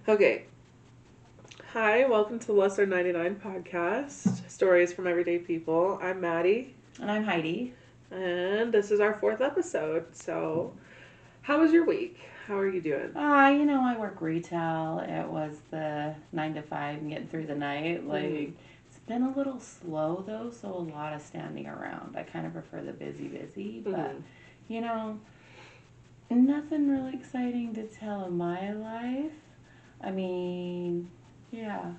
Okay. Hi, welcome to Lesser 99 podcast, stories from everyday people. I'm Maddie, And I'm Heidi. and this is our fourth episode. So, how was your week? How are you doing? I work retail. It was the 9 to 5 and getting through the night. It's been a little slow though, so a lot of standing around. I kind of prefer the busy, but you know, nothing really exciting to tell in my life. I mean, yeah.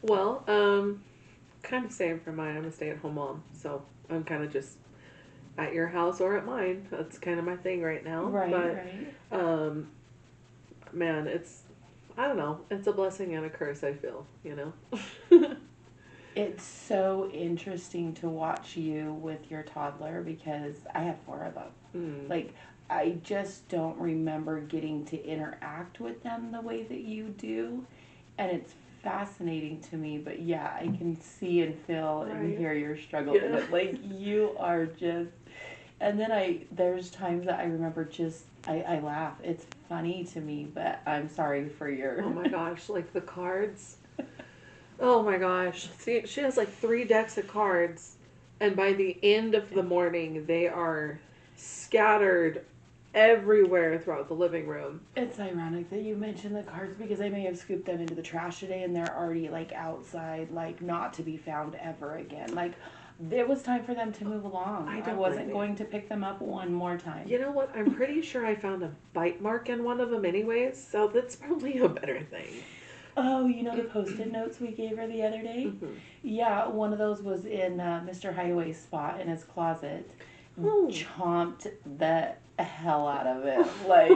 Well, kind of same for mine. I'm a stay-at-home mom, so I'm kind of just at your house or at mine. That's kind of my thing right now. Right. Man, I don't know, it's a blessing and a curse, I feel, you know? It's so interesting to watch you with your toddler because I have 4 of them. Mm. Like, I just don't remember getting to interact with them the way that you do. And it's fascinating to me. But yeah, I can see and feel and hear your struggle in it. Like, you are just. And then there's times that I remember I laugh. It's funny to me, but I'm sorry for your. Oh my gosh, like the cards. Oh my gosh. See, she has like 3 decks of cards, and by the end of the morning, they are scattered everywhere throughout the living room. It's ironic that you mentioned the cards because I may have scooped them into the trash today and they're already like outside, like not to be found ever again. Like it was time for them to move along. I wasn't going to pick them up one more time. You know what? I'm pretty sure I found a bite mark in one of them anyways, so that's probably a better thing. Oh, you know the Post-it notes we gave her the other day? Mm-hmm. Yeah, one of those was in Mr. Hideaway's spot in his closet. Oh. Chomped the hell out of it. Like,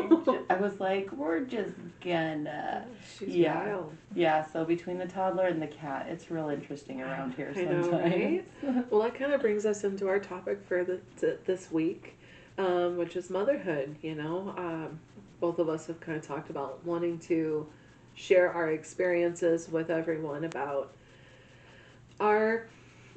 I was like, we're just gonna. She's wild. Yeah, so between the toddler and the cat, it's real interesting around here sometimes. I know, right? Well, that kind of brings us into our topic for this week, which is motherhood, you know. Both of us have kind of talked about wanting to share our experiences with everyone about our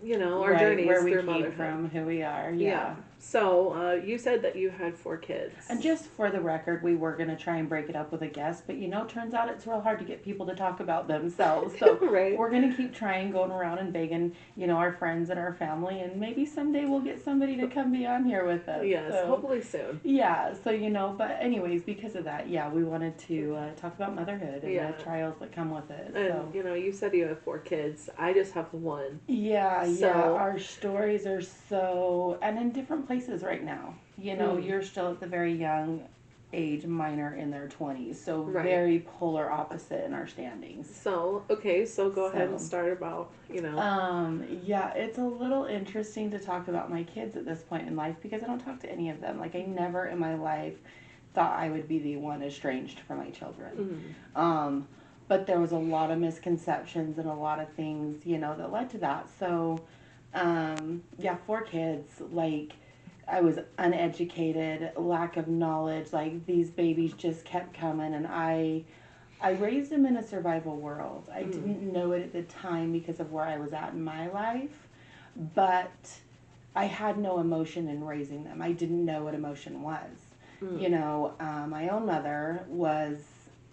journeys where we through came motherhood. from, who we are. Yeah. So you said that you had 4 kids. And just for the record, we were going to try and break it up with a guest, but turns out it's real hard to get people to talk about themselves. So right. We're going to keep trying, going around and begging, our friends and our family, and maybe someday we'll get somebody to come be on here with us. Yes, so, hopefully soon. Yeah, so but anyways, because of that, we wanted to talk about motherhood and the trials that come with it. And, you said you have 4 kids. I just have 1. Yeah, our stories are so, and in different places right now. You're still at the very young age, mine are in their 20s, so very polar opposite in our standings. So go ahead and start about, it's a little interesting to talk about my kids at this point in life because I don't talk to any of them. Like, I never in my life thought I would be the one estranged from my children. Mm-hmm. But there was a lot of misconceptions and a lot of things, that led to that. So, 4 kids, like, I was uneducated, lack of knowledge, like, these babies just kept coming, and I raised them in a survival world. I didn't know it at the time because of where I was at in my life, but I had no emotion in raising them. I didn't know what emotion was. My own mother was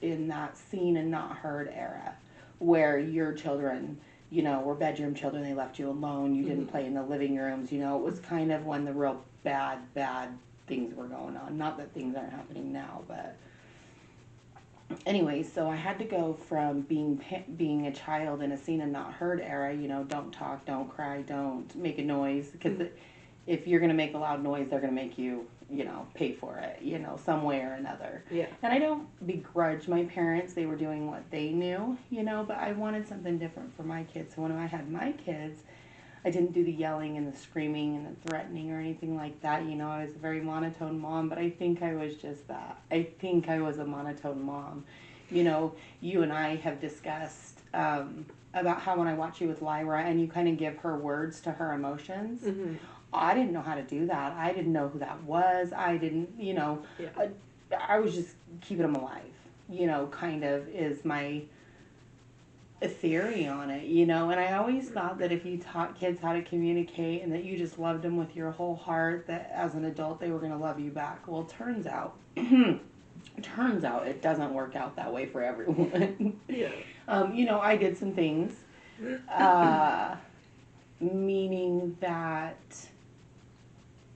in that seen and not heard era where your children, were bedroom children. They left you alone. You didn't play in the living rooms. It was kind of when the real bad things were going on. Not that things aren't happening now, but anyway, so I had to go from being a child in a seen and not heard era, don't talk, don't cry, don't make a noise, because if you're going to make a loud noise, they're going to make you, pay for it, some way or another. Yeah. And I don't begrudge my parents. They were doing what they knew, but I wanted something different for my kids. So when I had my kids, I didn't do the yelling and the screaming and the threatening or anything like that. I was a very monotone mom, but I think I was just that. I think I was a monotone mom. You and I have discussed about how when I watch you with Lyra and you kind of give her words to her emotions, I didn't know how to do that. I didn't know who that was. I didn't, I was just keeping them alive, kind of is my a theory on it, and I always thought that if you taught kids how to communicate and that you just loved them with your whole heart, that as an adult they were going to love you back. Well, it turns out Turns out it doesn't work out that way for everyone. Yeah. I did some things, uh, meaning that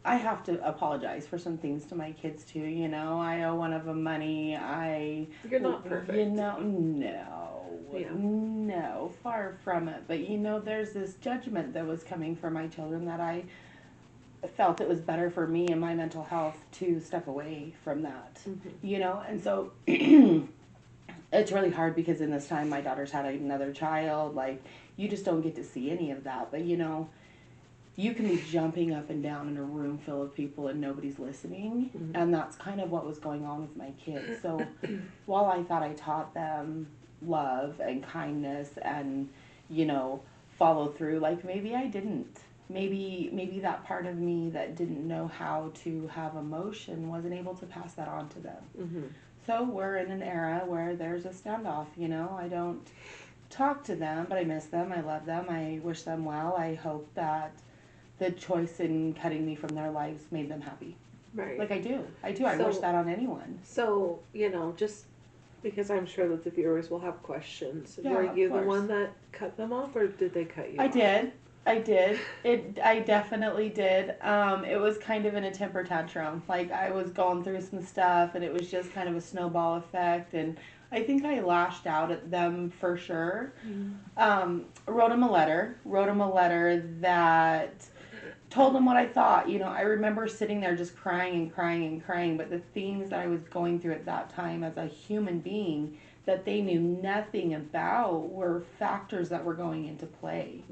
I have to apologize for some things to my kids too. I owe one of them money. You're not perfect. Yeah. No, far from it. But there's this judgment that was coming from my children that I felt it was better for me and my mental health to step away from that. And so it's really hard because in this time my daughter's had another child. Like, you just don't get to see any of that. But you can be jumping up and down in a room full of people and nobody's listening. And that's kind of what was going on with my kids. So while I thought I taught them love and kindness and, follow through, like, maybe I didn't. Maybe that part of me that didn't know how to have emotion wasn't able to pass that on to them. So we're in an era where there's a standoff. I don't talk to them, but I miss them. I love them. I wish them well. I hope that the choice in cutting me from their lives made them happy. Right. Like I do. I wish that on anyone. So, just because I'm sure that the viewers will have questions. Yeah, were you of course. The one that cut them off, or did they cut you off? I did. I definitely did. It was kind of in a temper tantrum. Like, I was going through some stuff, and it was just kind of a snowball effect. And I think I lashed out at them for sure. Wrote them a letter that told them what I thought. I remember sitting there just crying and crying and crying. But the things that I was going through at that time as a human being that they knew nothing about were factors that were going into play.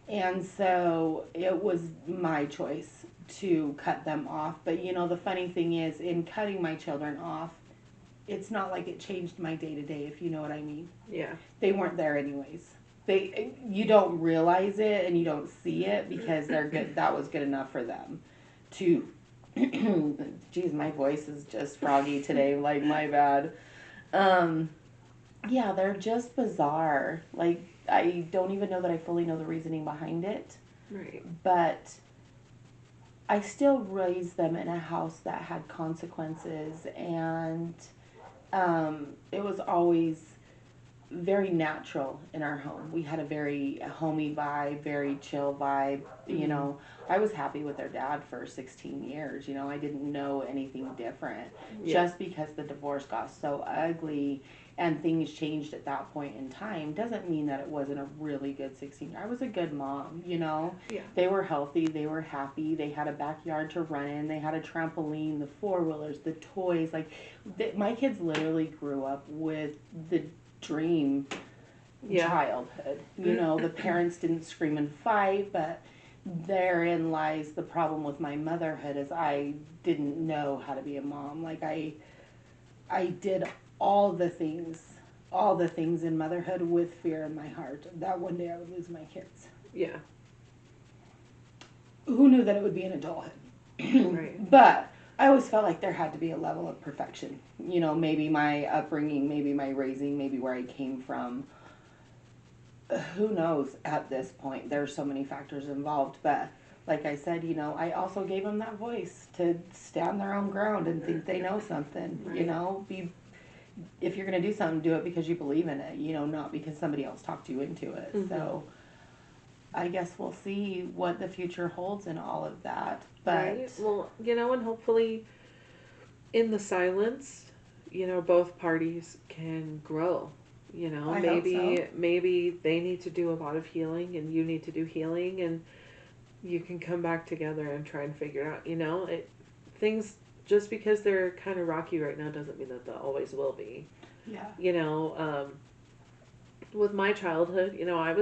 And so it was my choice to cut them off. But the funny thing is, in cutting my children off, it's not like it changed my day to day, if you know what I mean. Yeah. They weren't there anyways. You don't realize it and you don't see it because they're good. That was good enough for them to. Geez, my voice is just froggy today. Like, my bad. Yeah, they're just bizarre. Like, I don't even know that I fully know the reasoning behind it. Right. But I still raised them in a house that had consequences, and it was always very natural in our home. We had a very homey vibe, very chill vibe. I was happy with their dad for 16 years. I didn't know anything different. Just because the divorce got so ugly and things changed at that point in time doesn't mean that it wasn't a really good 16 years. I was a good mom, Yeah. They were healthy, they were happy, they had a backyard to run in, they had a trampoline, the four-wheelers, the toys. Like, my kids literally grew up with the dream childhood. The parents didn't scream and fight, but therein lies the problem with my motherhood is I didn't know how to be a mom. Like, I did all the things in motherhood with fear in my heart that one day I would lose my kids. Yeah. Who knew that it would be in adulthood? Right. But I always felt like there had to be a level of perfection. Maybe my upbringing, maybe my raising, maybe where I came from. Who knows at this point? There's so many factors involved. But like I said, I also gave them that voice to stand their own ground and think they know something. Right. If you're going to do something, do it because you believe in it, not because somebody else talked you into it. So I guess we'll see what the future holds in all of that. But right. Well, and hopefully in the silence, both parties can grow. I maybe hope so. Maybe they need to do a lot of healing and you need to do healing, and you can come back together and try and figure out, things, just because they're kind of rocky right now doesn't mean that they always will be. Yeah. With my childhood, I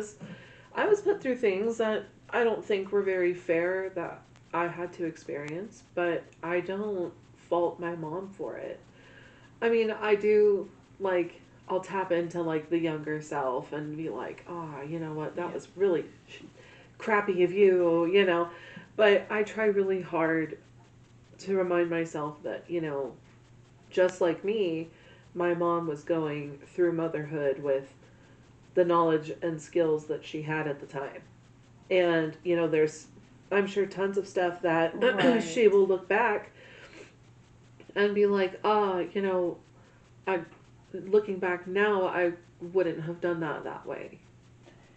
was put through things that I don't think were very fair that I had to experience, but I don't fault my mom for it. I mean, I do, like, I'll tap into, like, the younger self and be like, you know what, that was really crappy of you, but I try really hard to remind myself that, just like me, my mom was going through motherhood with the knowledge and skills that she had at the time. And, there's, I'm sure, tons of stuff that Right. she will look back and be like, I looking back now, I wouldn't have done that way.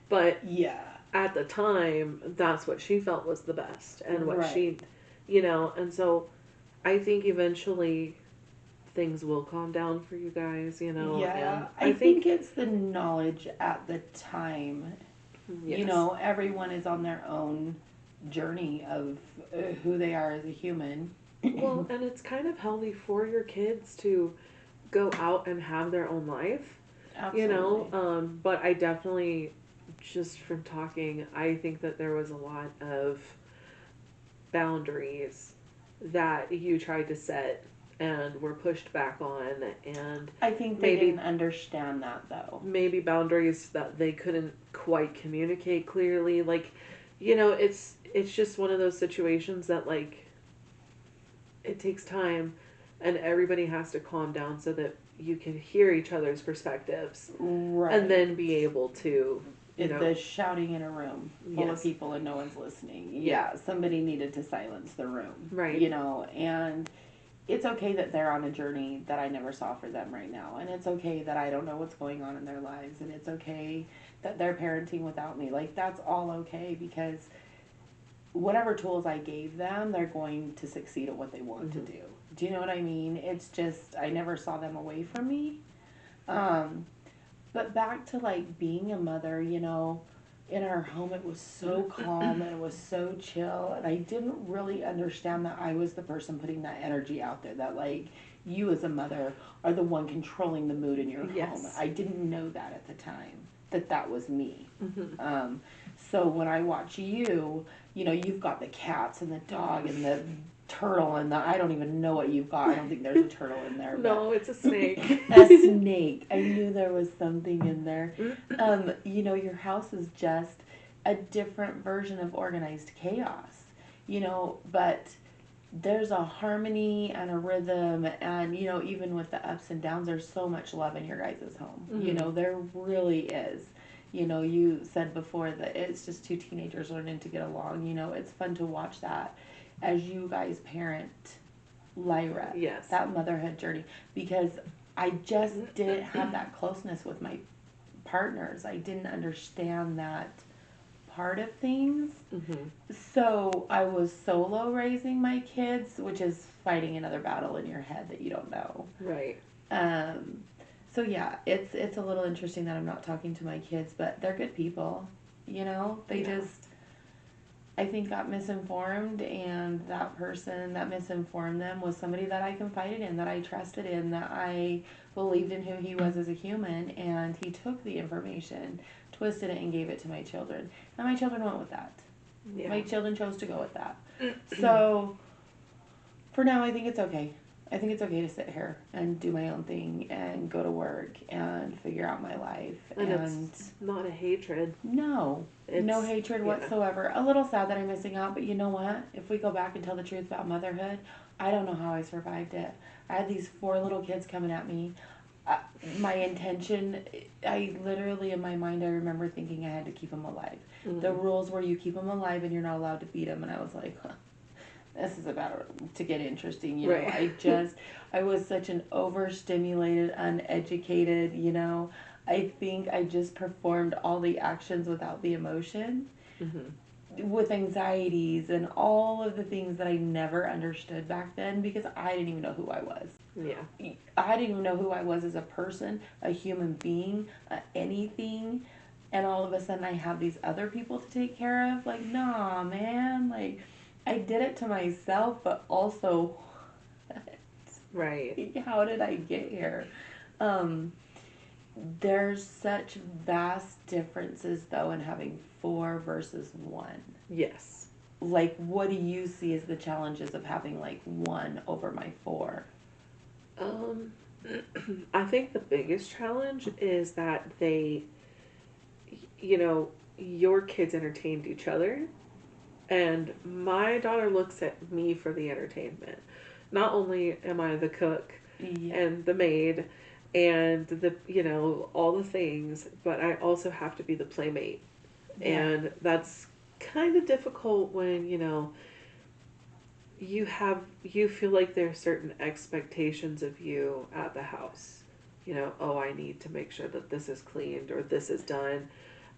But Yeah. at the time, that's what she felt was the best and what Right. she, and so I think eventually things will calm down for you guys, and Yeah, I think it's the knowledge at the time. yes. You know, everyone is on their own journey of who they are as a human. Well, and it's kind of healthy for your kids to go out and have their own life, Absolutely. but I definitely, just from talking, I think that there was a lot of boundaries that you tried to set and were pushed back on, and I think they didn't understand that though. maybe boundaries that they couldn't quite communicate clearly. Like, it's just one of those situations that, like, it takes time and everybody has to calm down so that you can hear each other's perspectives, Right. and then be able to, the shouting in a room full Yes. of people and no one's listening. Yeah, somebody needed to silence the room. Right. You know, and it's okay that they're on a journey that I never saw for them right now. And it's okay that I don't know what's going on in their lives. And it's okay that they're parenting without me. Like, that's all okay, because whatever tools I gave them, they're going to succeed at what they want to do. Do you know what I mean? It's just, I never saw them away from me. But back to like being a mother, in our home it was so calm and it was so chill, and I didn't really understand that I was the person putting that energy out there, that like you as a mother are the one controlling the mood in your Yes. home. I didn't know that at the time, that was me. Mm-hmm. So when I watch you, you've got the cats and the dog and the turtle and I don't even know what you've got. I don't think there's a turtle in there. No, it's a snake. A snake. I knew there was something in there. Your house is just a different version of organized chaos. But there's a harmony and a rhythm, and even with the ups and downs, there's so much love in your guys' home. Mm-hmm. There really is. You said before that it's just two teenagers learning to get along. It's fun to watch that as you guys parent Lyra. Yes. That motherhood journey. Because I just didn't have that closeness with my partners. I didn't understand that part of things. Mm-hmm. So I was solo raising my kids, which is fighting another battle in your head that you don't know. Right. So yeah, it's a little interesting that I'm not talking to my kids, but they're good people. They just, I think, got misinformed, and that person that misinformed them was somebody that I confided in, that I trusted in, that I believed in who he was as a human, and he took the information, twisted it, and gave it to my children. And my children went with that. Yeah. My children chose to go with that. So for now, I think it's okay. I think it's okay to sit here and do my own thing and go to work and figure out my life. And it's not a hatred. No. No hatred whatsoever. A little sad that I'm missing out, but you know what? If we go back and tell the truth about motherhood, I don't know how I survived it. I had these 4 little kids coming at me. My intention, I literally, in my mind, I remember thinking I had to keep them alive. Mm-hmm. The rules were you keep them alive and you're not allowed to beat them. And I was like, this is about to get interesting, Right. I was such an overstimulated, uneducated, I think I just performed all the actions without the emotion, with anxieties and all of the things that I never understood back then, because I didn't even know who I was. Yeah. I didn't even know who I was as a person, a human being, anything. And all of a sudden I have these other people to take care of. Like, nah, man. Like, I did it to myself, but also, right. How did I get here? There's such vast differences, though, in having 4 versus 1. Yes. Like, what do you see as the challenges of having, like, 1 over my 4? I think the biggest challenge is that they, your kids entertained each other. And my daughter looks at me for the entertainment. Not only am I the cook and the maid and all the things, but I also have to be the playmate. Yeah. And that's kind of difficult when, you feel like there's certain expectations of you at the house. You know, oh, I need to make sure that this is cleaned or this is done.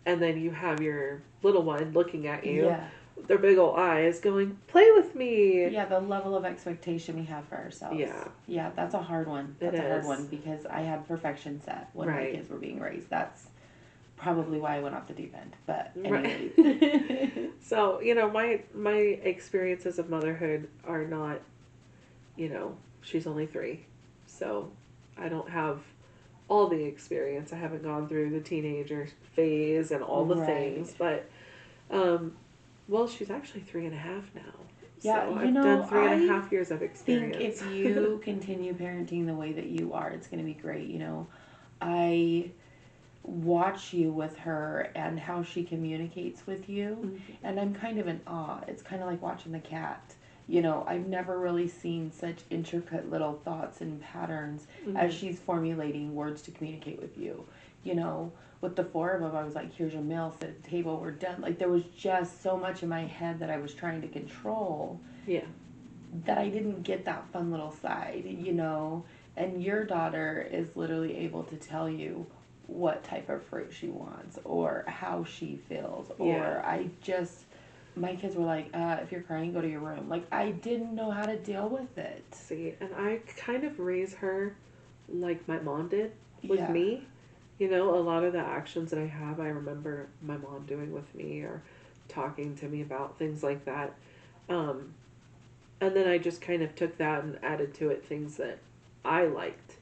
And then you have your little one looking at you, Yeah. their big old eyes going, play with me. Yeah, the level of expectation we have for ourselves. Yeah. Yeah, that's a hard one. It That's a hard is. one because I had perfection set when my Right. kids were being raised. That's probably why I went off the deep end. But Right. anyways. So, you know, my experiences of motherhood are not, you know, she's only 3. So I don't have all the experience. I haven't gone through the teenager phase and all the Right. things. But, well, she's actually 3.5 now. Yeah, so you I've done done know, 3.5 years of I think experience. if you continue parenting the way that you are, it's going to be great. You know, I watch you with her and how she communicates with you, Mhm. and I'm kind of in awe. It's kind of like watching the cat. You know, I've never really seen such intricate little thoughts and patterns as Mhm. she's formulating words to communicate with you. You know, with the 4 of them, I was like, here's your meal, sit at the table, we're done. Like, there was just so much in my head that I was trying to control Yeah. that I didn't get that fun little side, you know. And your daughter is literally able to tell you what type of fruit she wants or how she feels. Yeah. Or my kids were like, if you're crying, go to your room. Like, I didn't know how to deal with it. See, and I kind of raise her like my mom did with Yeah. me. You know, a lot of the actions that I have, I remember my mom doing with me or talking to me about things like that. Um, and then I just kind of took that and added to it things that I liked.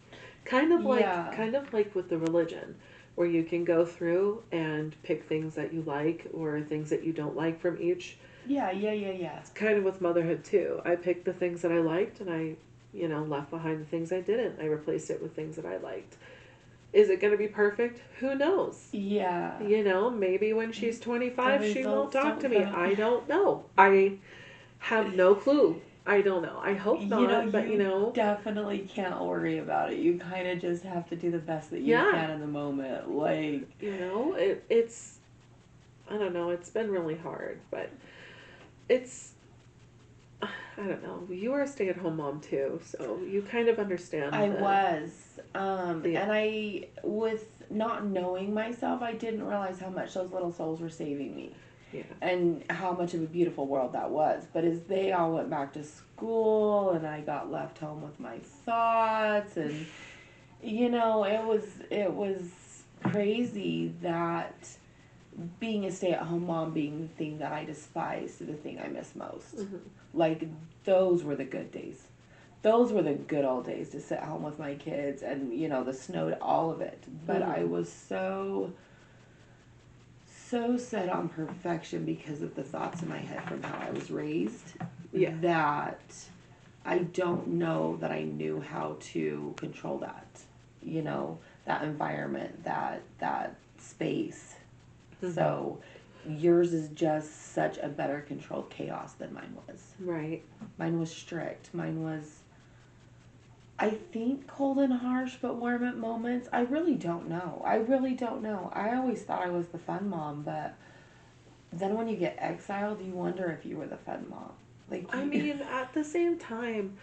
Yeah. Kind of like with the religion, where you can go through and pick things that you like or things that you don't like from each. Yeah. It's kind of with motherhood too. I picked the things that I liked and I, you know, left behind the things I didn't. I replaced it with things that I liked. Is it going to be perfect? Who knows? Yeah. You know, maybe when she's 25, The she won't results talk to don't me. come. I don't know. I have no clue. I don't know. I hope You not, know, but you know. definitely can't worry about it. You kind of just have to do the best that you Yeah. can in the moment. Like, You know, it's, I don't know, it's been really hard, but it's, I don't know. You were a stay at home mom too, so you kind of understand. I the- was. Yeah. And I, with not knowing myself, I didn't realize how much those little souls were saving me Yeah. and how much of a beautiful world that was. But as they all went back to school and I got left home with my thoughts and, you know, it was crazy that being a stay-at-home mom being the thing that I despised, the thing I miss most. Mhm. Like, those were the good days. Those were the good old days to sit home with my kids and, you know, the snow, all of it. But I was so set on perfection because of the thoughts in my head from how I was raised Yeah. that I don't know that I knew how to control that. You know, that environment, that space. Mhm. So yours is just such a better controlled chaos than mine was. Right. Mine was strict. Mine was, I think, cold and harsh, but warm at moments. I really don't know. I always thought I was the fun mom, but then when you get exiled, you wonder if you were the fun mom. Like, I mean, at the same time,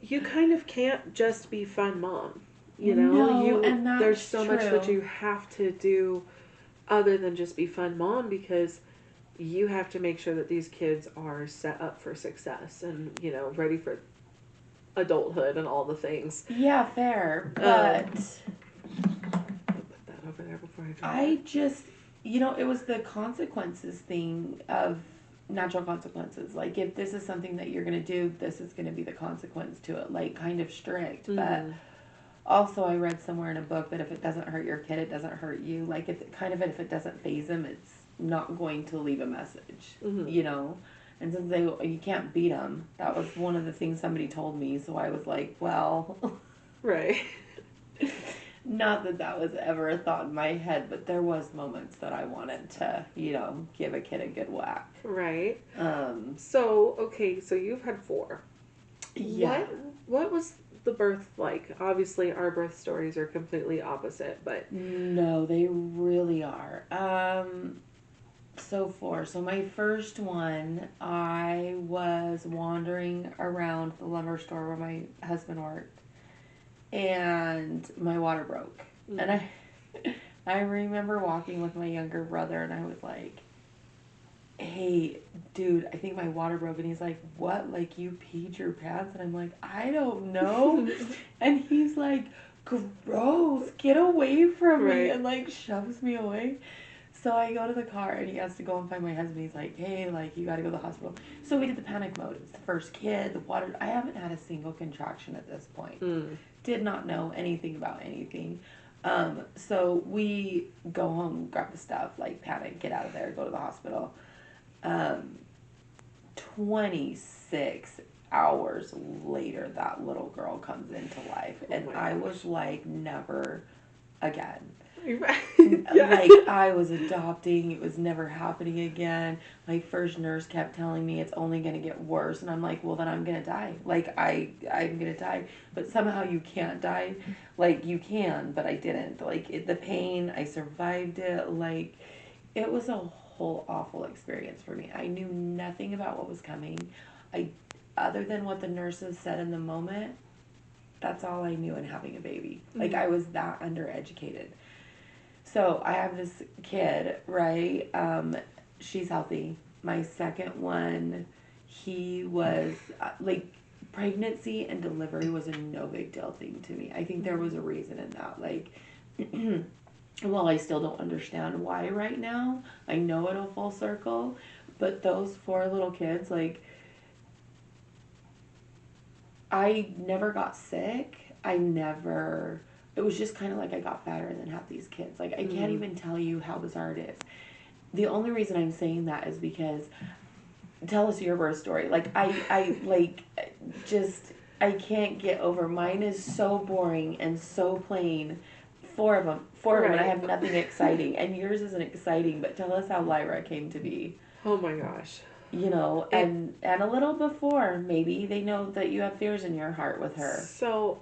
you kind of can't just be fun mom. You know, No, and that's there's so much that true. you have to do other than just be fun mom because you have to make sure that these kids are set up for success and, you know, ready for adulthood and all the things. Yeah, fair, but I'll put that over there before I drop I it. just, you know, it was the consequences thing of natural consequences. Like, if this is something that you're going to do, this is going to be the consequence to it. Like, kind of strict. But Mhm. also, I read somewhere in a book that if it doesn't hurt your kid, it doesn't hurt you. Like, if it doesn't phase them, it's not going to leave a message, Mhm. you know? And since you can't beat them, that was one of the things somebody told me. So I was like, well, Right. not that was ever a thought in my head, but there was moments that I wanted to, you know, give a kid a good whack. Right. Um, So, okay, so you've had 4. yeah. What was the birth like? Obviously, our birth stories are completely opposite, but No, they really are. So four. So my first one, I was wandering around the lumber store where my husband worked, and my water broke. Mm. And I remember walking with my younger brother, and I was like, "Hey, dude, I think my water broke." And he's like, "What? Like you peed your pants?" And I'm like, "I don't know." And he's like, "Gross, get away from me," Right. and like shoves me away. So I go to the car, and he has to go and find my husband. He's like, "Hey, like you got to go to the hospital." So we did the panic mode. It's the first kid, the water. I haven't had a single contraction at this point. Mm. Did not know anything about anything. So we go home, grab the stuff, like panic, get out of there, go to the hospital. 26 hours later, that little girl comes into life, and I was like, never again. Yeah. Like I was adopting, it was never happening again. My first nurse kept telling me it's only going to get worse, and I'm like, well then I'm going to die. Like I'm going to die, but somehow you can't die. Like you can, but I didn't. Like the pain, I survived it. Like it was a whole awful experience for me. I knew nothing about what was coming. Other than what the nurses said in the moment, that's all I knew in having a baby. Like I was that undereducated. So I have this kid, right? She's healthy. My second one, he was like pregnancy and delivery was a no big deal thing to me. I think there was a reason in that. Like, well, I still don't understand why right now. I know it'll full circle, but those four little kids, like, I never got sick. It was just kind of like I got fatter and then had these kids. Like, I can't even tell you how bizarre it is. The only reason I'm saying that is because, tell us your birth story. Like, I can't get over. Mine is so boring and so plain. Four of them, and I have nothing exciting. And yours isn't exciting, but tell us how Lyra came to be. Oh my gosh. You know, and a little before, maybe they know that you have fears in your heart with her. So,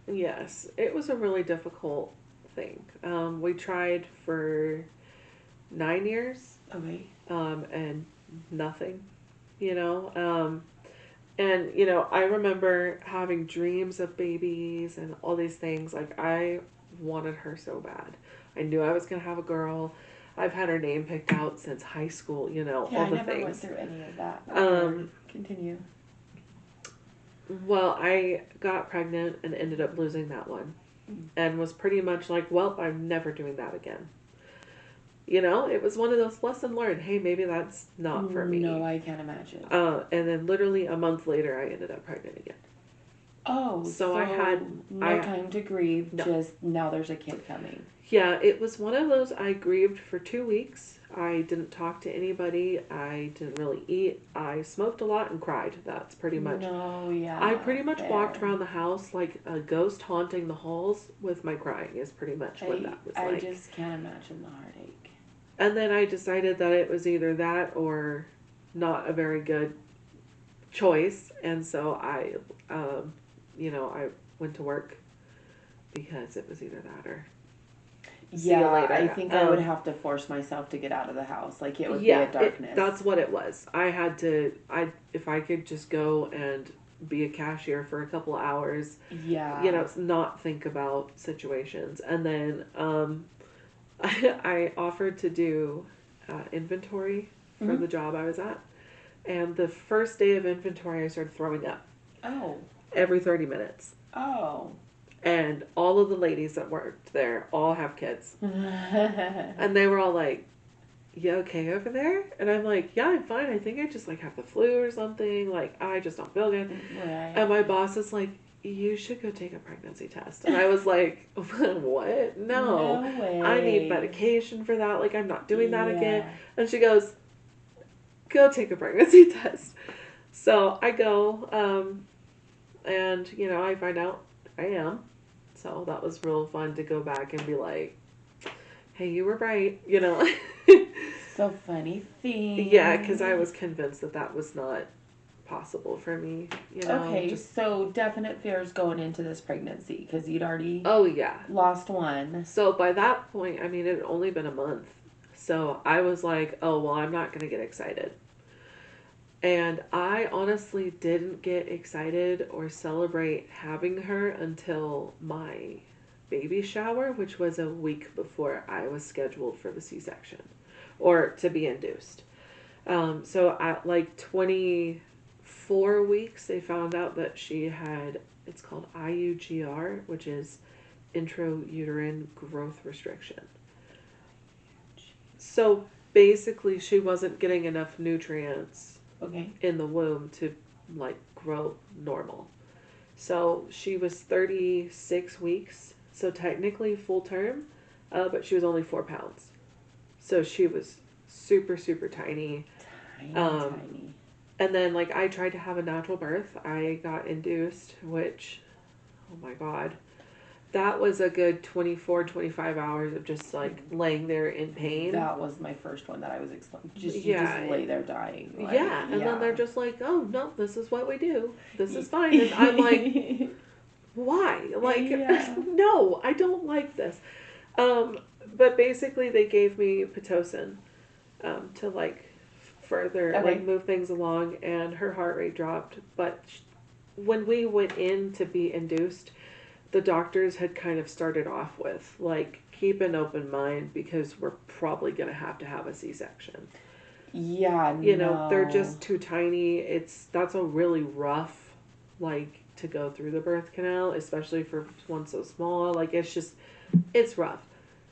yes, it was a really difficult thing. We tried for 9 years. Okay. And nothing, you know. And, you know, I remember having dreams of babies and all these things. Like, I wanted her so bad. I knew I was going to have a girl. I've had her name picked out since high school, you know, all the things. I never went through any of that. Continue. Well, I got pregnant and ended up losing that one. And was pretty much like, well, I'm never doing that again. You know, it was one of those lesson learned. Hey, maybe that's not for me. No, I can't imagine. And then literally a month later, I ended up pregnant again. Oh, so I had no time to grieve. No. Just now there's a kid coming. Yeah, it was one of those. I grieved for 2 weeks. I didn't talk to anybody. I didn't really eat. I smoked a lot and cried. That's pretty much. No, yeah. I pretty much walked around the house like a ghost haunting the halls with my crying. Is pretty much what that was like. I just can't imagine the heartache. And then I decided that it was either that or not a very good choice, and so I, I went to work because it was either that or. See you later. I think I would have to force myself to get out of the house. Like it would be a darkness. That's what it was. I had to. If I could just go and be a cashier for a couple of hours. Yeah. You know, not think about situations, and then I offered to do inventory for the job I was at, and the first day of inventory, I started throwing up. Oh. Every 30 minutes. Oh. And all of the ladies that worked there all have kids. And they were all like, you okay over there? And I'm like, yeah, I'm fine. I think I just like have the flu or something. Like, I just don't feel good. Right. And my boss is like, you should go take a pregnancy test. And I was like, what? No way. I need medication for that. Like, I'm not doing that again. And she goes, go take a pregnancy test. So I go, and, you know, I find out I am. So that was real fun to go back and be like, hey, you were right, you know. So funny thing. Yeah, because I was convinced that was not possible for me, you know. Okay, so definite fears going into this pregnancy because you'd already lost one. So by that point, I mean, it had only been a month. So I was like, oh, well, I'm not going to get excited. And I honestly didn't get excited or celebrate having her until my baby shower, which was a week before I was scheduled for the C-section or to be induced. So at like 24 weeks, they found out that she had, it's called IUGR, which is intrauterine growth restriction. So basically, she wasn't getting enough nutrients Okay. in the womb to like grow normal. So she was 36 weeks, so technically full term, but she was only 4 pounds. So she was super, super tiny. Tiny. And then, like, I tried to have a natural birth. I got induced, which, oh my God, that was a good 24, 25 hours of just, like, laying there in pain. That was my first one that I was explaining. You just lay there dying. Like, yeah, and then they're just like, oh, no, this is what we do. This is fine. And I'm like, why? Like, no, I don't like this. But basically, they gave me Pitocin to, like, further like move things along, and her heart rate dropped. But when we went in to be induced, the doctors had kind of started off with like, keep an open mind because we're probably going to have a C-section. Yeah, you know, they're just too tiny. That's a really rough, like, to go through the birth canal, especially for one so small. Like, it's rough.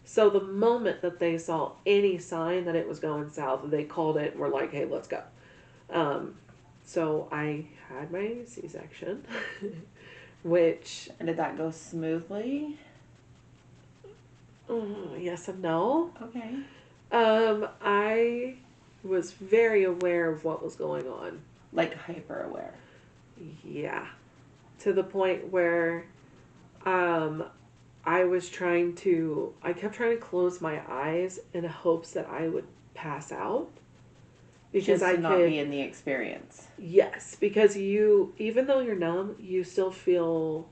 So the moment that they saw any sign that it was going south, they called it and were like, hey, let's go. So I had my C-section, which... And did that go smoothly? Yes and no. Okay. I was very aware of what was going on. Like hyper aware. Yeah. To the point where I kept trying to close my eyes in hopes that I would pass out. Because I could not be in the experience. Yes, because even though you're numb, you still feel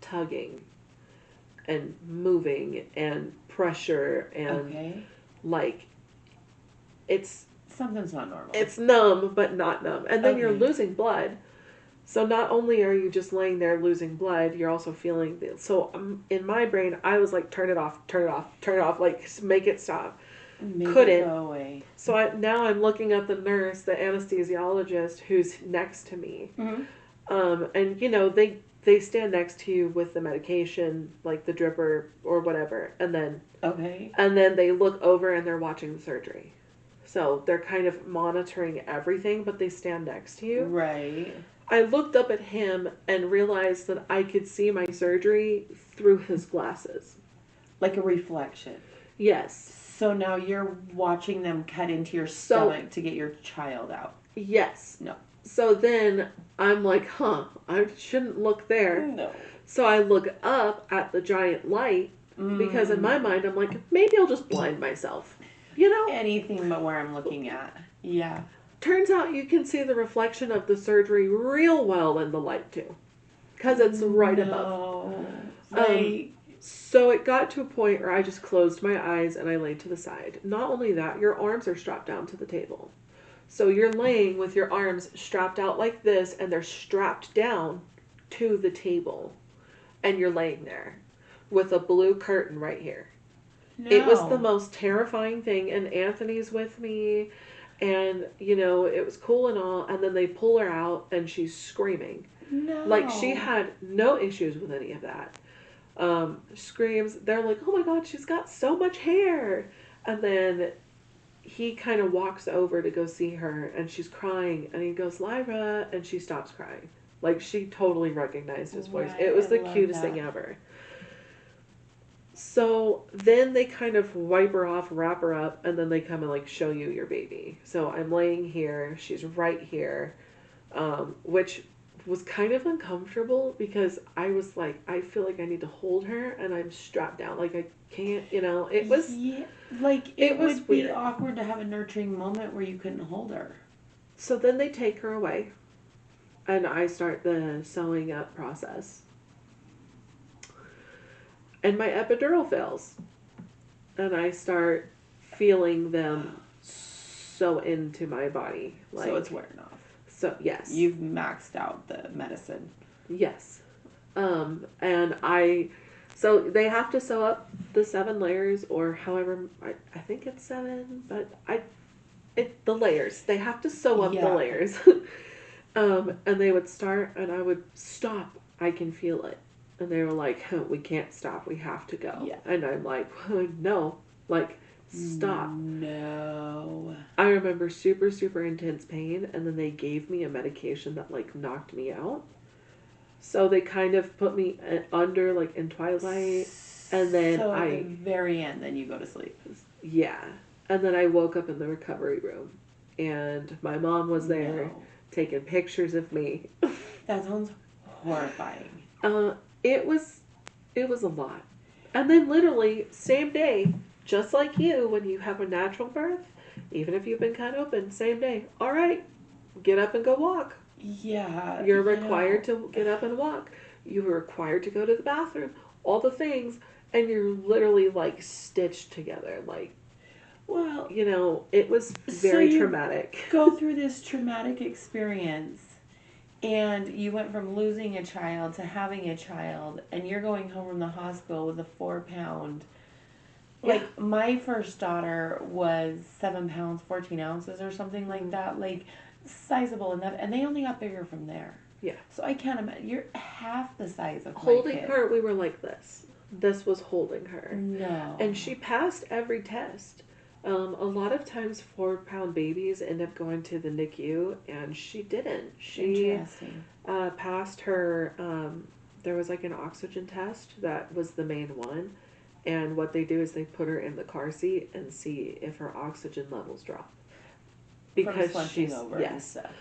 tugging and moving and pressure and like something's not normal. It's numb, but not numb. And then you're losing blood. So not only are you just laying there losing blood, you're also feeling... So in my brain, I was like, turn it off, like, make it stop. Couldn't. Go away. So now I'm looking at the nurse, the anesthesiologist, who's next to me. Mm-hmm. And, you know, they stand next to you with the medication, like the dripper or whatever. And then... And then they look over and they're watching the surgery. So they're kind of monitoring everything, but they stand next to you. Right. I looked up at him and realized that I could see my surgery through his glasses. Like a reflection. Yes. So now you're watching them cut into your stomach to get your child out. Yes. No. So then I'm like, I shouldn't look there. No. So I look up at the giant light because in my mind I'm like, maybe I'll just blind myself. You know? Anything but where I'm looking at. Yeah. Turns out you can see the reflection of the surgery real well in the light too. Because it's right above. So it got to a point where I just closed my eyes and I laid to the side. Not only that, your arms are strapped down to the table. So you're laying with your arms strapped out like this and they're strapped down to the table. And you're laying there with a blue curtain right here. No. It was the most terrifying thing. And Anthony's with me. And, you know, it was cool and all. And then they pull her out and she's screaming. No. Like, she had no issues with any of that. Screams. They're like, oh my God, she's got so much hair. And then he kind of walks over to go see her. And she's crying. And he goes, Lyra. And she stops crying. Like, she totally recognized his voice. It was the cutest thing ever. So then they kind of wipe her off, wrap her up, and then they come and like show you your baby. So I'm laying here, she's right here, which was kind of uncomfortable because I was like, I feel like I need to hold her and I'm strapped down. Like I can't, you know, it was... Yeah, like it would weird. Be awkward to have a nurturing moment where you couldn't hold her. So then they take her away and I start the sewing up process. And my epidural fails. And I start feeling them so into my body. Like, so it's wearing off. So, yes. You've maxed out the medicine. Yes. So they have to sew up the 7 layers, or however, I think it's 7, but the layers. They have to sew up the layers. And they would start, and I would stop. I can feel it. And they were like, we can't stop. We have to go. Yeah. And I'm like, no. Like, stop. No. I remember super, super intense pain, and then they gave me a medication that, like, knocked me out. So they kind of put me under, like, in twilight, and then so at the very end, then you go to sleep. Yeah. And then I woke up in the recovery room, and my mom was there taking pictures of me. That sounds horrifying. It was a lot. And then literally, same day, just like you, when you have a natural birth, even if you've been cut open, same day, all right, get up and go walk. Yeah. You're required to get up and walk. You're required to go to the bathroom. All the things. And you're literally, like, stitched together. Like, well, you know, it was very traumatic. Go through this traumatic experience, and you went from losing a child to having a child, and you're going home from the hospital with a 4-pound. Like, my first daughter was 7 pounds, 14 ounces or something like that. Like, sizable enough. And they only got bigger from there. Yeah. So I can't imagine. You're half the size of holding my kid. her, we were like this. This was holding her. No. And she passed every test. A lot of times 4-pound babies end up going to the NICU, and she didn't. She passed her, there was like an oxygen test that was the main one. And what they do is they put her in the car seat and see if her oxygen levels drop. Because she's over and stuff.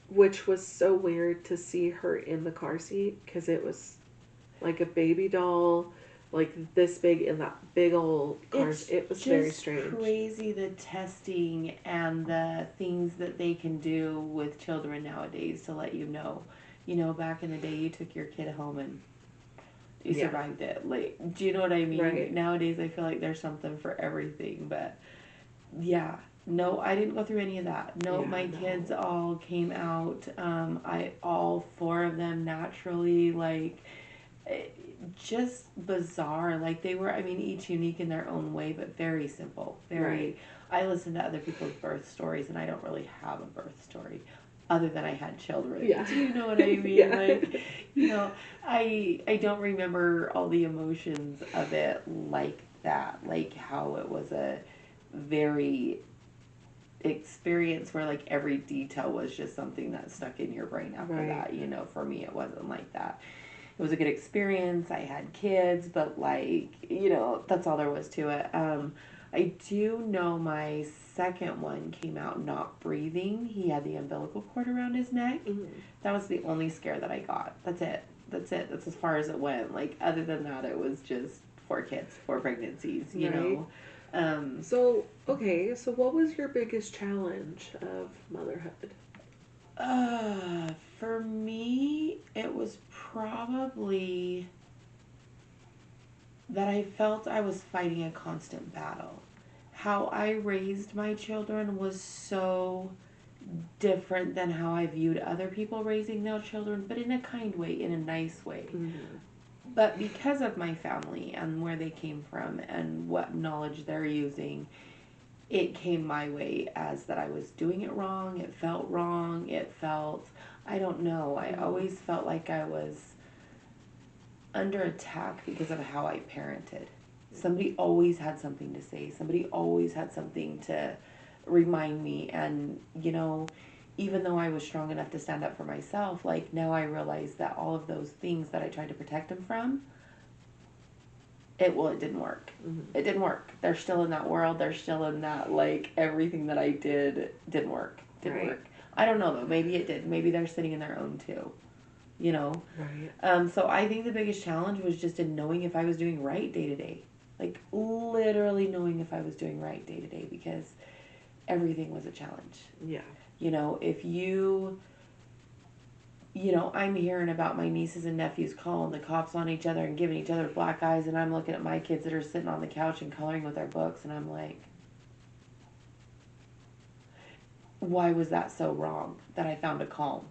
Which was so weird to see her in the car seat, because it was like a baby doll, like this big in that big old car. It was very strange. It's crazy, the testing and the things that they can do with children nowadays to let you know. You know, back in the day, you took your kid home and you survived it. Like, do you know what I mean? Right. Nowadays, I feel like there's something for everything. But yeah, no, I didn't go through any of that. No, my kids all came out. All 4 of them naturally, like, just bizarre. Like, they were, I mean, each unique in their own way, but very simple. Very. I listen to other people's birth stories, and I don't really have a birth story other than I had children. Yeah. Do you know what I mean? Like, you know, I don't remember all the emotions of it like that. Like how it was a very experience where, like, every detail was just something that stuck in your brain after that. You know, for me, it wasn't like that. It was a good experience. I had kids, but, like, you know, that's all there was to it. I do know my second one came out not breathing. He had the umbilical cord around his neck. Mm-hmm. That was the only scare that I got. That's it. That's as far as it went. Like, other than that, it was just 4 kids, 4 pregnancies, you know. So what was your biggest challenge of motherhood? For me, it was probably that I felt I was fighting a constant battle. How I raised my children was so different than how I viewed other people raising their children, but in a kind way, in a nice way. Mm-hmm. But because of my family and where they came from and what knowledge they're using, it came my way as that I was doing it wrong. It felt wrong. It felt, I don't know. I always felt like I was under attack because of how I parented. Somebody always had something to say. Somebody always had something to remind me. And, you know, even though I was strong enough to stand up for myself, like, now I realize that all of those things that I tried to protect them from, it didn't work. Mm-hmm. It didn't work. They're still in that world. They're still in that, like, everything that I did didn't work. Didn't work. I don't know, though. Maybe it did. Maybe they're sitting in their own, too. You know? Right. So I think the biggest challenge was just in knowing if I was doing right day to day. Like, literally knowing if I was doing right day to day, because everything was a challenge. Yeah. You know, if you you know, I'm hearing about my nieces and nephews calling the cops on each other and giving each other black eyes, and I'm looking at my kids that are sitting on the couch and coloring with their books, and I'm like, why was that so wrong that I found a calm?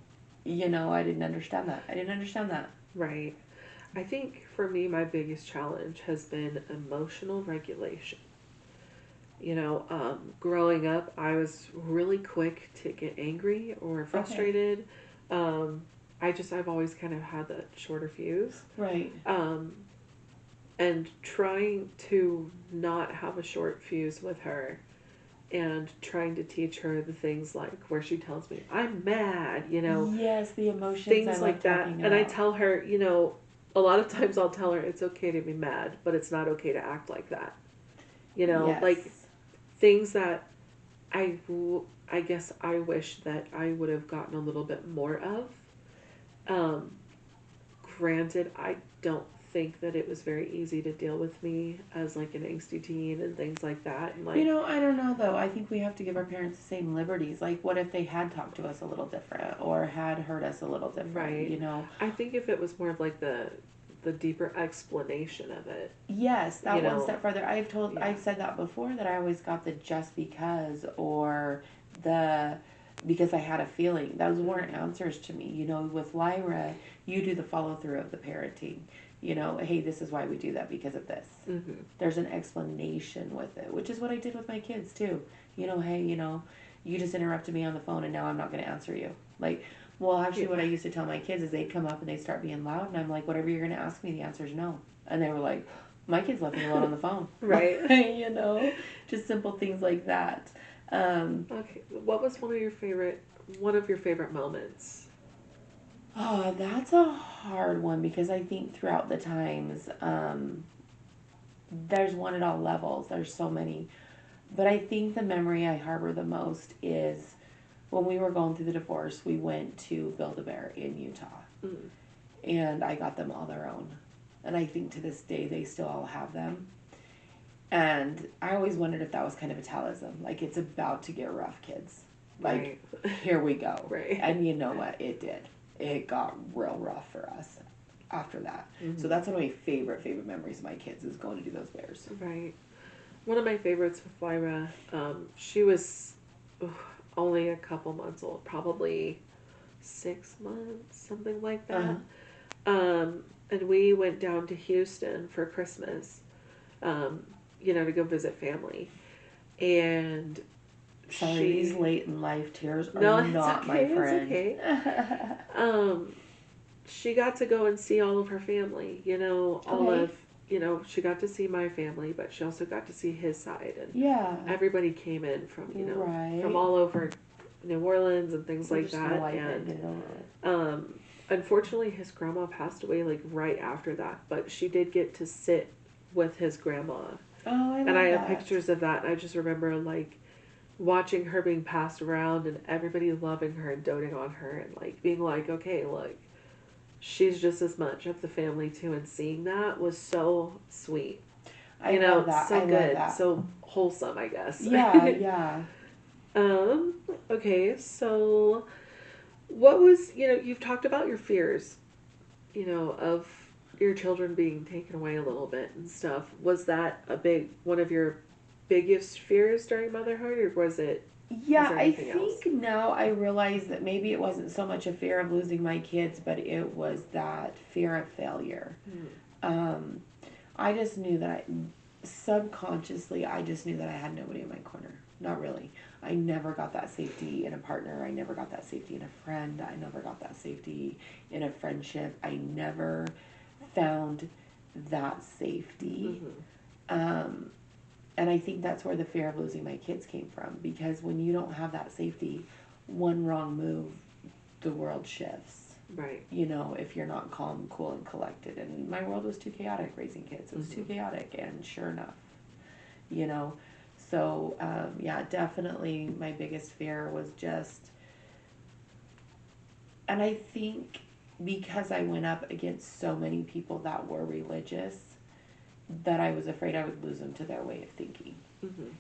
You know, I didn't understand that. I didn't understand that. Right. I think for me, my biggest challenge has been emotional regulation. Growing up, I was really quick to get angry or frustrated. Um, I've always kind of had that shorter fuse. Right. And trying to not have a short fuse with her and trying to teach her the things like where she tells me, I'm mad, Yes, the emotions. things like that. And I tell her, a lot of times I'll tell her it's okay to be mad, but it's not okay to act like that. Yes. Like things that I guess I wish that I would have gotten a little bit more of. Granted, I don't think that it was very easy to deal with me as like an angsty teen and things like that. And like, I don't know though. I think we have to give our parents the same liberties. Like, what if they had talked to us a little different or had hurt us a little different? Right. I think if it was more of like the deeper explanation of it. Yes, that one step further. I've said that before, that I always got the just because or the because I had a feeling. Those weren't answers to me. With Lyra, you do the follow through of the parenting. Hey, this is why we do that, because of this. Mm-hmm. There's an explanation with it, which is what I did with my kids too. Hey, you just interrupted me on the phone and now I'm not going to answer you. Like, well, actually, what I used to tell my kids is they'd come up and they'd start being loud, and I'm like, whatever you're going to ask me, the answer is no. And they were like, my kids left me alone on the phone. Right. Just simple things like that. Okay. What was one of your favorite moments? Oh, that's a hard one, because I think throughout the times, there's one at all levels. There's so many. But I think the memory I harbor the most is when we were going through the divorce, we went to Build-A-Bear in Utah. Mm. And I got them all their own. And I think to this day they still all have them. And I always wondered if that was kind of a talisman. Like, it's about to get rough, kids. Like, right. Here we go. Right. And you know what? It did. It got real rough for us after that. Mm-hmm. So that's one of my favorite memories of my kids, is going to do those bears. Right. One of my favorites with Lyra, she was only a couple months old, probably 6 months, something like that. Uh-huh. And we went down to Houston for Christmas, to go visit family. And sorry, these late in life tears are not okay, my friend. It's okay. She got to go and see all of her family, she got to see my family, but she also got to see his side, and everybody came in from from all over New Orleans and things like that. And unfortunately, his grandma passed away like right after that, but she did get to sit with his grandma. Oh, I love and I that. have pictures of that, and I just remember like watching her being passed around and everybody loving her and doting on her and like being like, okay, look, she's just as much of the family too, and seeing that was so sweet. I love that. So I good, love that. So wholesome, I guess. Yeah. Okay, so what was, you've talked about your fears, of your children being taken away a little bit and stuff. Was that one of your biggest fears during motherhood, or was it? Yeah, I think now I realize that maybe it wasn't so much a fear of losing my kids, but it was that fear of failure. I just knew that subconsciously, I just knew that I had nobody in my corner. Not really. I never got that safety in a partner. I never got that safety in a friend. I never got that safety in a friendship. I never found that safety. And I think that's where the fear of losing my kids came from, because when you don't have that safety, one wrong move, the world shifts. Right. If you're not calm, cool, and collected. And my world was too chaotic raising kids. It was too chaotic, and sure enough, So, definitely my biggest fear was just, and I think because I went up against so many people that were religious, that I was afraid I would lose them to their way of thinking.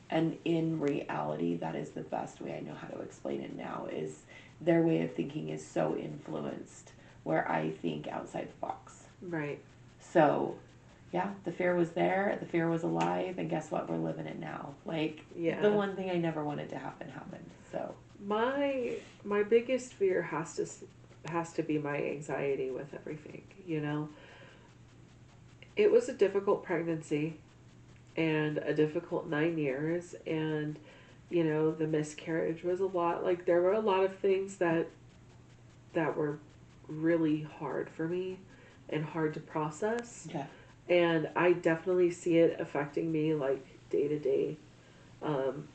And in reality, that is the best way I know how to explain it now, is their way of thinking is so influenced where I think outside the box. Right. So, yeah, the fear was there, the fear was alive, and guess what? We're living it now. Like, Yeah. the one thing I never wanted to happen happened. So, My biggest fear has to be my anxiety with everything, you know. It was a difficult pregnancy and a difficult 9 years, and you know, the miscarriage was a lot. Like, there were a lot of things that were really hard for me and hard to process. yeah. And I definitely see it affecting me like day to day. Um,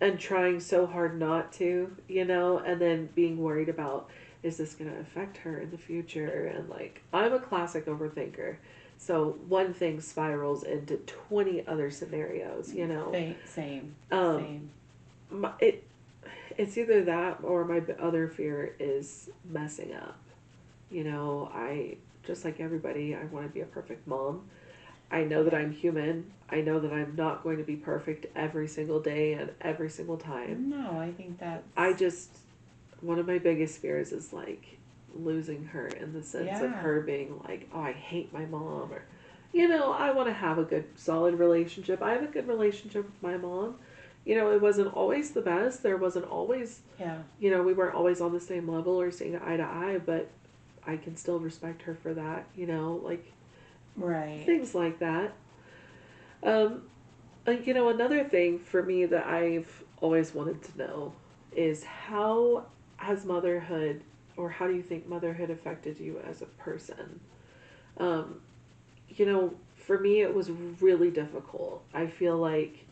and trying so hard not to, you know, and then being worried about, is this going to affect her in the future? And like, I'm a classic overthinker. So one thing spirals into 20 other scenarios, you know. Same. Um, Same. it's either that or my other fear is messing up. You know, I, just like everybody, I want to be a perfect mom. I know that I'm human. I know that I'm not going to be perfect every single day and every single time. No, I think that's... One of my biggest fears is like losing her in the sense of her being like, oh, I hate my mom. Or, you know, I want to have a good, solid relationship. I have a good relationship with my mom. You know, it wasn't always the best. There wasn't always, you know, we weren't always on the same level or seeing eye to eye, but I can still respect her for that, you know, like, right. Things like that. You know, another thing for me that I've always wanted to know is how has motherhood, or how do you think motherhood affected you as a person? Um, you know, for me, it was really difficult. I feel like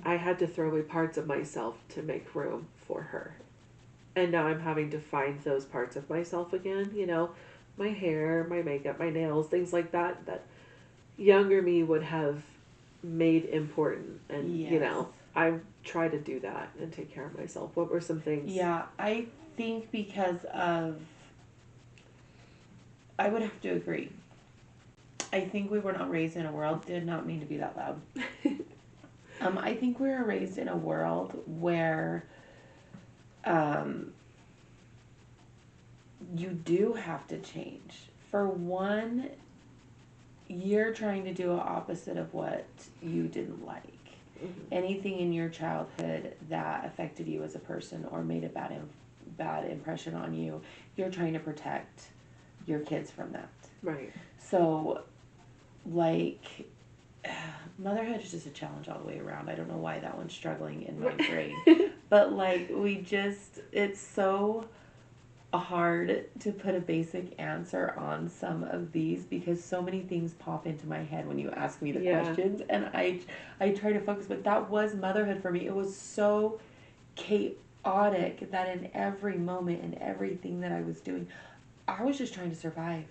I had to throw away parts of myself to make room for her. And now I'm having to find those parts of myself again, you know, my hair, my makeup, my nails, things like that, that younger me would have made important. And, you know, I try to do that and take care of myself. What were some things? Yeah, I think because of... I would have to agree. I think we were not raised in a world... Did not mean to be that loud. I think we were raised in a world where you do have to change. For one, you're trying to do an opposite of what you didn't like. Mm-hmm. Anything in your childhood that affected you as a person or made a bad impression on you, you're trying to protect your kids from that. Right. So, like, motherhood is just a challenge all the way around. I don't know why that one's struggling in my brain. But, like, it's so hard to put a basic answer on some of these because so many things pop into my head when you ask me the questions, and I try to focus, but that was motherhood for me. It was so chaotic that in every moment and everything that I was doing, I was just trying to survive.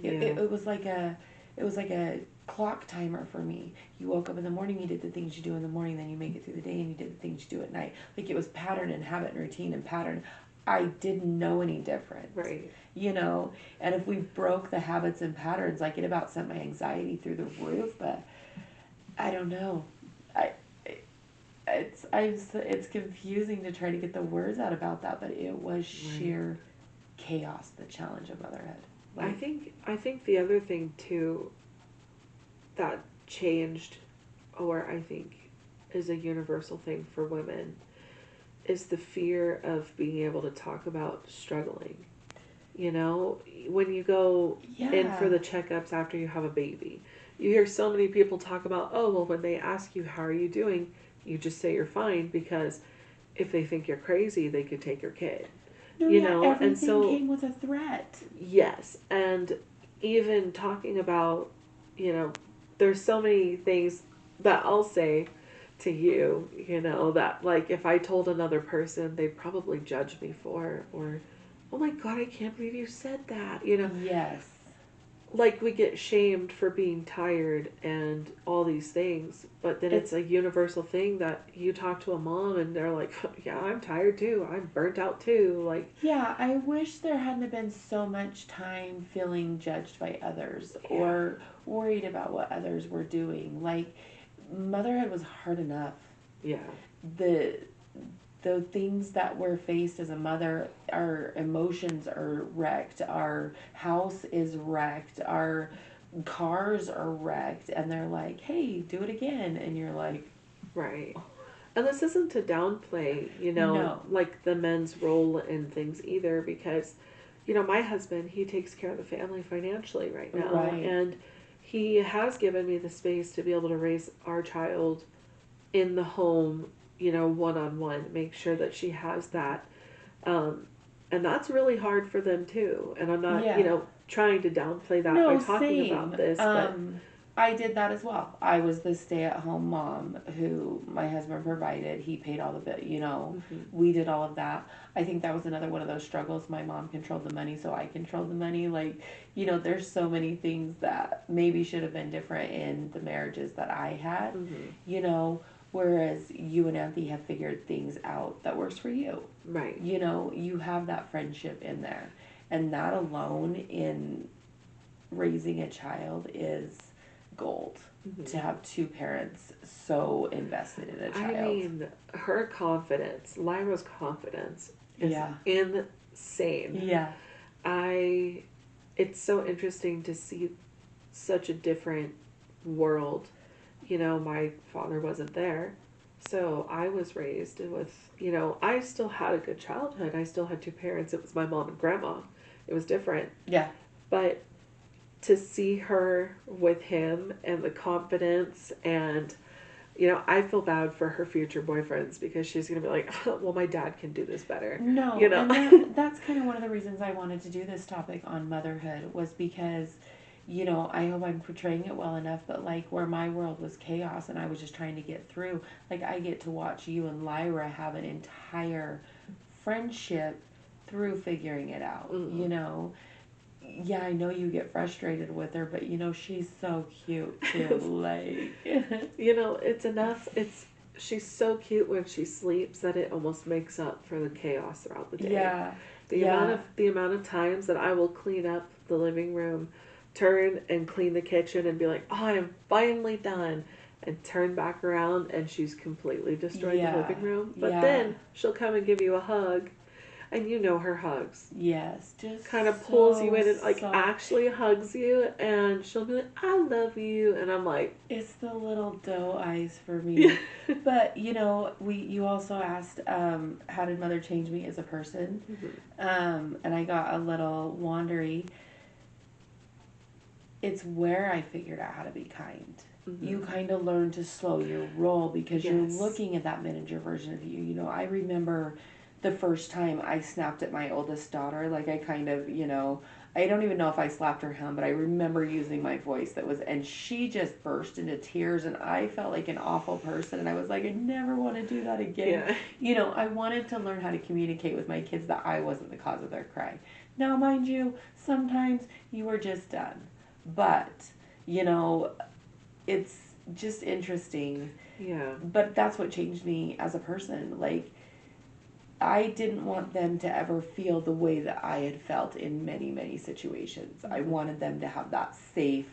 It was like a clock timer for me. You woke up in the morning, you did the things you do in the morning, then you make it through the day and you did the things you do at night. Like, it was pattern and habit and routine and pattern. I didn't know any different. Right. You know, and if we broke the habits and patterns, like, it about sent my anxiety through the roof, but I don't know. It's confusing to try to get the words out about that, but it was sheer chaos, the challenge of motherhood. Like, I think the other thing too that changed, or I think is a universal thing for women, is the fear of being able to talk about struggling. You know, when you go in for the checkups after you have a baby, you hear so many people talk about, oh, well, when they ask you, how are you doing? You just say you're fine, because if they think you're crazy, they could take your kid. No, you know, everything and so came with a threat. Yes, and even talking about, you know, there's so many things that I'll say to you, you know, that, like, if I told another person, they'd probably judge me for, or, oh my God, I can't believe you said that, you know. Yes. Like, we get shamed for being tired and all these things, but then it's a universal thing that you talk to a mom and they're like, yeah, I'm tired too. I'm burnt out too. Like, yeah, I wish there hadn't been so much time feeling judged by others or worried about what others were doing. Like, motherhood was hard enough. Yeah. the things that we're faced as a mother, our emotions are wrecked, our house is wrecked, our cars are wrecked, and they're like, hey, do it again. And you're like, Right. And this isn't to downplay, no. like the men's role in things either, because, my husband, he takes care of the family financially right now. Right. And he has given me the space to be able to raise our child in the home, one on one, make sure that she has that. And that's really hard for them too. And I'm not, Yeah. trying to downplay that No, by talking same. about this, but I did that as well. I was the stay-at-home mom who my husband provided. He paid all the bill, we did all of that. I think that was another one of those struggles. My mom controlled the money, so I controlled the money. Like, there's so many things that maybe should have been different in the marriages that I had, whereas you and Anthony have figured things out that works for you. right. You have that friendship in there. And that alone in raising a child is gold. To have two parents so invested in a child. I mean, her confidence, Lyra's confidence is Yeah. insane. Yeah. It's so interesting to see such a different world. My father wasn't there. So I was raised with, I still had a good childhood. I still had two parents. It was my mom and grandma. It was different. Yeah. But to see her with him and the confidence and, I feel bad for her future boyfriends because she's going to be like, well, my dad can do this better. No, and that's kind of one of the reasons I wanted to do this topic on motherhood was because, I hope I'm portraying it well enough, but like where my world was chaos and I was just trying to get through, like I get to watch you and Lyra have an entire friendship through figuring it out, Yeah, I know you get frustrated with her, but she's so cute too. Like, it's enough. She's so cute when she sleeps that it almost makes up for the chaos throughout the day. Yeah. The amount of times that I will clean up the living room, turn and clean the kitchen and be like, oh, I'm finally done, and turn back around and she's completely destroyed the living room. But then she'll come and give you a hug. And her hugs. Yes, just kind of pulls so you in and soft. actually hugs you, and she'll be like, "I love you," and I'm like, it's the little doe eyes for me. But you also asked, how did mother change me as a person? And I got a little wandery. It's where I figured out how to be kind. You kind of learn to slow your roll because you're looking at that miniature version of you. I remember the first time I snapped at my oldest daughter, like I kind of, I don't even know if I slapped her hand, but I remember using my voice and she just burst into tears and I felt like an awful person and I was like, I never want to do that again. Yeah. I wanted to learn how to communicate with my kids that I wasn't the cause of their cry. Now, mind you, sometimes you were just done, but, it's just interesting. Yeah. But that's what changed me as a person. Like, I didn't want them to ever feel the way that I had felt in many, many situations. I wanted them to have that safe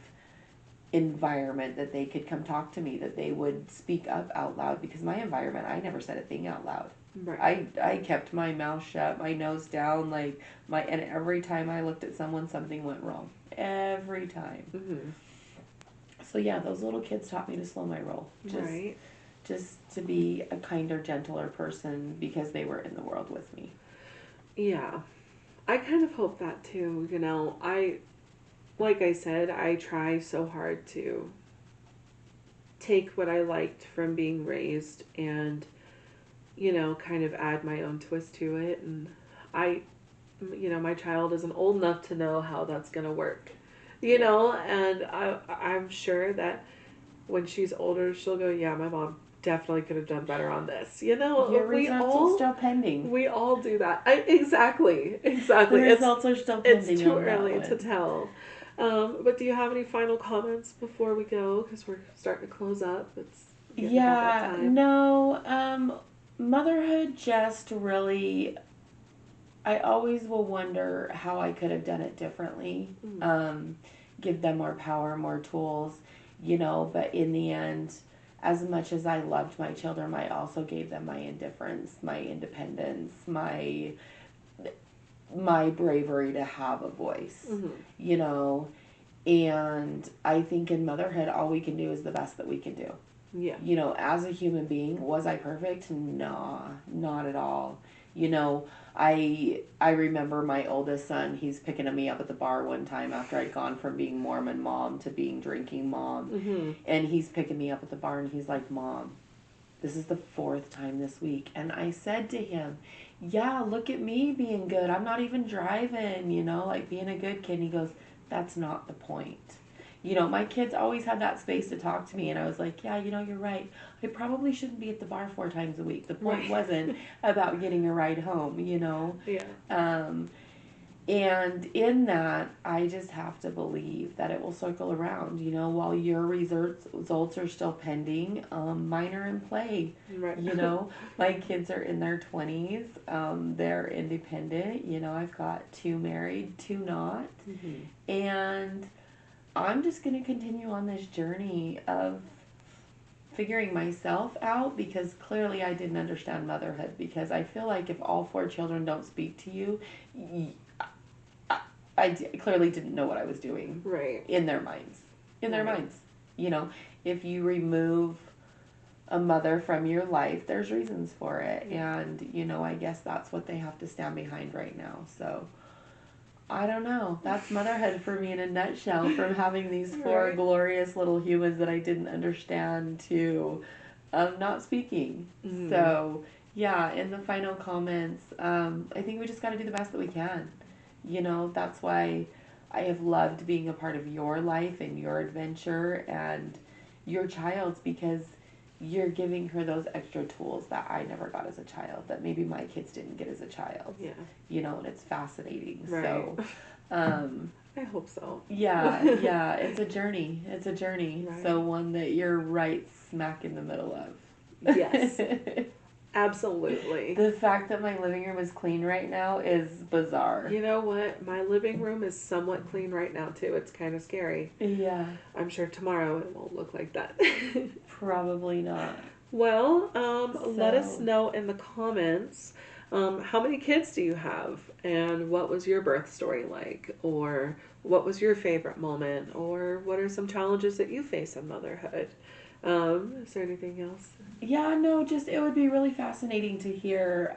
environment that they could come talk to me, that they would speak up out loud. Because my environment, I never said a thing out loud. Right. I kept my mouth shut, my nose down, and every time I looked at someone, something went wrong. Every time. So yeah, those little kids taught me to slow my roll. Just to be a kinder, gentler person because they were in the world with me. Yeah. I kind of hope that too. Like I said, I try so hard to take what I liked from being raised and, kind of add my own twist to it. And my child isn't old enough to know how that's going to work, and I'm sure that when she's older, she'll go, yeah, my mom definitely could have done better on this. Your results are still pending. We all do that. Exactly. The results are still pending. It's too early to tell. But do you have any final comments before we go? Because we're starting to close up. No. Motherhood just really. I always will wonder how I could have done it differently. Give them more power, more tools, but in the end, as much as I loved my children, I also gave them my indifference, my independence, my bravery to have a voice, Mm-hmm. you know. And I think in motherhood, all we can do is the best that we can do. Yeah. You know, as a human being, was I perfect? Nah, not at all. You know, I remember my oldest son, he's picking me up at the bar one time after I'd gone from being Mormon mom to being drinking mom. Mm-hmm. And he's picking me up at the bar and he's like, Mom, this is the 4th time this week. And I said to him, yeah, look at me being good. I'm not even driving, you know, like being a good kid. And he goes, that's not the point. You know, my kids always had that space to talk to me. And I was like, yeah, you know, you're right. I probably shouldn't be at the bar 4 times a week. The point Right. wasn't about getting a ride home, you know. Yeah. And in that, I just have to believe that it will circle around. You know, while your results are still pending, mine are in play. Right. You know, my kids are in their 20s. They're independent. You know, I've got 2 married, 2 not. Mm-hmm. And I'm just going to continue on this journey of figuring myself out, because clearly I didn't understand motherhood, because I feel like if all 4 children don't speak to you, I clearly didn't know what I was doing. Right. In their minds. In their Right. minds. You know, if you remove a mother from your life, there's reasons for it. And, you know, I guess that's what they have to stand behind right now. So, I don't know. That's motherhood for me in a nutshell, from having these 4 Right. glorious little humans that I didn't understand to not speaking. Mm-hmm. So, yeah, in the final comments, I think we just got to do the best that we can. You know, that's why I have loved being a part of your life and your adventure and your child's, because you're giving her those extra tools that I never got as a child, that maybe my kids didn't get as a child. Yeah. You know, and it's fascinating. Right. So, I hope so. yeah, it's a journey. It's a journey. Right. So one that you're right smack in the middle of. Yes. Absolutely. The fact that my living room is clean right now is bizarre. You know what? My living room is somewhat clean right now, too. It's kind of scary. Yeah. I'm sure tomorrow it won't look like that. Probably not. Well, let us So- know in the comments, how many kids do you have? And what was your birth story like? Or what was your favorite moment? Or what are some challenges that you face in motherhood? Is there anything else? Yeah, no, just it would be really fascinating to hear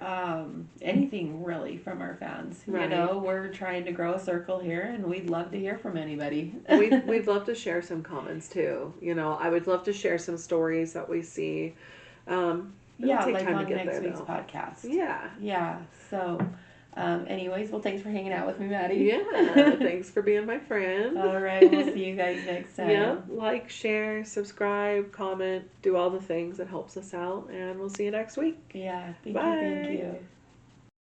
anything really from our fans. Right. You know, we're trying to grow a circle here, and we'd love to hear from anybody. We'd love to share some comments too. You know, I would love to share some stories that we see. It'll Yeah, take like time to on get next there, week's though. podcast. Yeah. Yeah. So, anyways, well, thanks for hanging out with me, Maddie. Yeah. Thanks for being my friend. All right, we'll see you guys next time. Yeah. Like, share, subscribe, comment, do all the things that helps us out, and we'll see you next week. Yeah. Thank Bye. you. Thank you.